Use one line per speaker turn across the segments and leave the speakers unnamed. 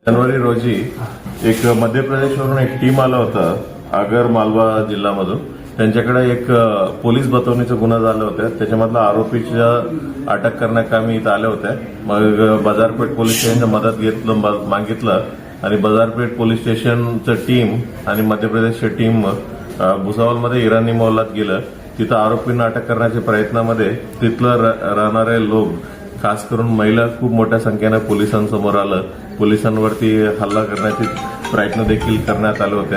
जानेवारी रोजी एक मध्य प्रदेशवरून एक टीम आलं होतं आगर मालवा जिल्ह्यामधून. त्यांच्याकडे एक पोलीस बतवणीचा गुन्हा झाला होता. त्याच्यामधला आरोपीच्या अटक करण्याकामी इथं आले होते. मग बाजारपेठ पोलीस स्टेशनची मदत मागितलं आणि बाजारपेठ पोलीस स्टेशनचं टीम आणि मध्य प्रदेशची टीम भुसावळमध्ये इराणी मोहल्ल्यात गेलं. तिथं आरोपींना अटक करण्याच्या प्रयत्नामध्ये तिथलं राहणारे लोक, खास करून महिला खूप मोठ्या संख्येनं पोलिसांसमोर आलं. पोलिसांवरती हल्ला करण्याचे प्रयत्न देखील करण्यात आले होते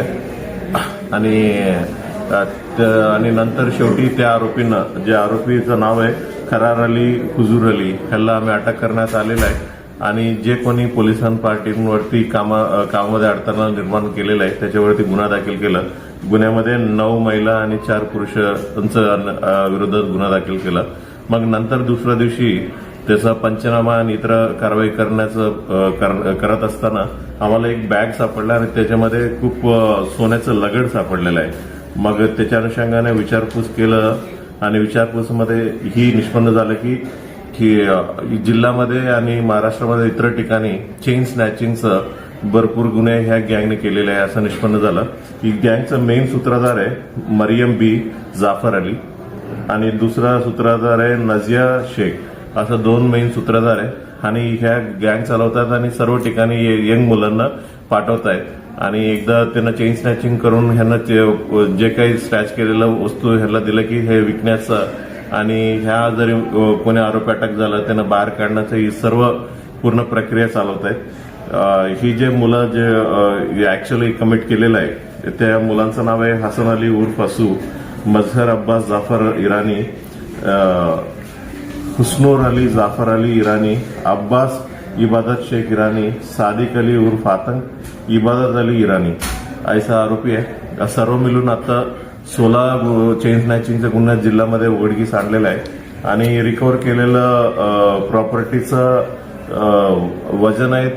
आणि नंतर शेवटी त्या आरोपींना, जे आरोपीचं नाव आहे खरार अली हुजूर अली, ह्याला आम्ही अटक करण्यात आलेला आहे. आणि जे कोणी पोलिसां पार्टीवरती कामामध्ये अडथळा निर्माण केलेला आहे त्याच्यावरती गुन्हा दाखल केला. गुन्ह्यामध्ये 9 महिला आणि 4 पुरुषांच्या विरोधात गुन्हा दाखल केला. मग नंतर दुसऱ्या दिवशी त्याचा पंचनामा आणि इतर कारवाई करत असताना आम्हाला एक बॅग सापडला आणि त्याच्यामध्ये खूप सोन्याचं लगड सापडलेलं आहे. मग त्याच्या अनुषंगाने विचारपूस केलं आणि विचारपूसमध्ये ही निष्पन्न झालं की जिल्ह्यामध्ये आणि महाराष्ट्रामध्ये इतर ठिकाणी चेन स्नॅचिंगचं भरपूर गुन्हे ह्या गँगने केलेले आहे असं निष्पन्न झालं. ही गँगचं मेन सूत्रधार आहे मरियम बी जाफर अली आणि दुसरा सूत्रधार आहे नजिया शेख. असं 2 मेन सूत्रधार आहे आणि ह्या गँग चालवतात आणि सर्व ठिकाणी यंग मुलांना पाठवत आहेत. आणि एकदा त्यांना चेन स्नॅचिंग करून ह्यांना जे काही स्नॅच केलेलं वस्तू ह्याला दिलं की हे विकण्याचं आणि ह्या जरी कोणी आरोपी अटक झाला त्यांना बाहेर काढण्याचं ही सर्व पूर्ण प्रक्रिया चालवत आहेत. ही जे मुलं जे ऍक्च्युअली कमिट केलेलं आहे त्या मुलांचं नाव आहे हसन अली उर्फ असू, मजहर अब्बास जाफर इराणी, हुस्नूर अली जाफर अली इराणी, अब्बास इबादत शेख इराणी, सादिक अली उर्फ आतंक इबादत अली इराणी ऐसा आरोपी आहे. सर्व मिळून आता 16 चेन स्नॅचिंगचा गुन्हा जिल्ह्यामध्ये उघडकीस आणलेला आहे. आणि रिकव्हर केलेलं प्रॉपर्टीचं वजन आहे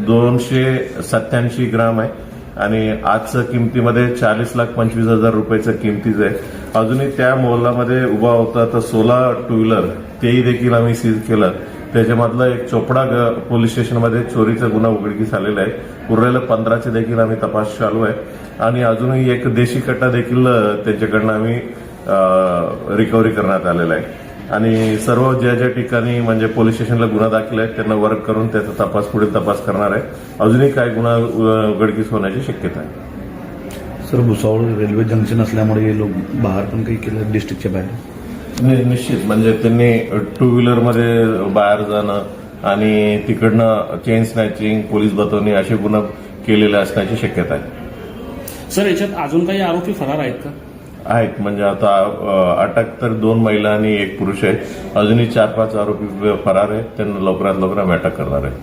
287 ग्राम आहे आणि आजच्या किमतीमध्ये 40,25,000 रुपयाच्या किमतीचं आहे. अजूनही त्या मोहल्ल्यामध्ये उभा होता तर 16 टू व्हीलर तेही देखील आम्ही सीज केलं. त्याच्यामधलं एक चोपडा पोलीस स्टेशनमध्ये चोरीचा गुन्हा उघडकीस आलेला आहे. उरलेल्या 15चे देखील आम्ही तपास चालू आहे आणि अजूनही एक देशी कट्टा देखील त्यांच्याकडनं आम्ही रिकव्हरी करण्यात आलेला आहे. आणि सर्व ज्या ठिकाणी म्हणजे पोलीस स्टेशनला गुन्हा दाखल आहे त्यांना वर्क करून त्याचा पुढील तपास करणार आहे. अजूनही काय गुन्हा उघडकीस होण्याची शक्यता आहे.
सर, भुसावळ रेल्वे जंक्शन असल्यामुळे हे लोक बाहेर पण काही केलं डिस्ट्रिक्टच्या बाहेर?
निश्चित म्हणजे त्यांनी टू व्हीलरमध्ये बाहेर जाणं आणि तिकडनं चेन स्नॅचिंग, पोलीस बतवणी असे गुन्हा केलेले असण्याची शक्यता आहे.
सर, याच्यात अजून काही आरोपी फरार आहेत का?
आहेत, म्हणजे आता अटक तर 2 महिला आणि 1 पुरुष आहे. अजूनही 4-5 आरोपी फरार आहेत. त्यांना लवकरात लवकर आम्ही अटक करणार आहे.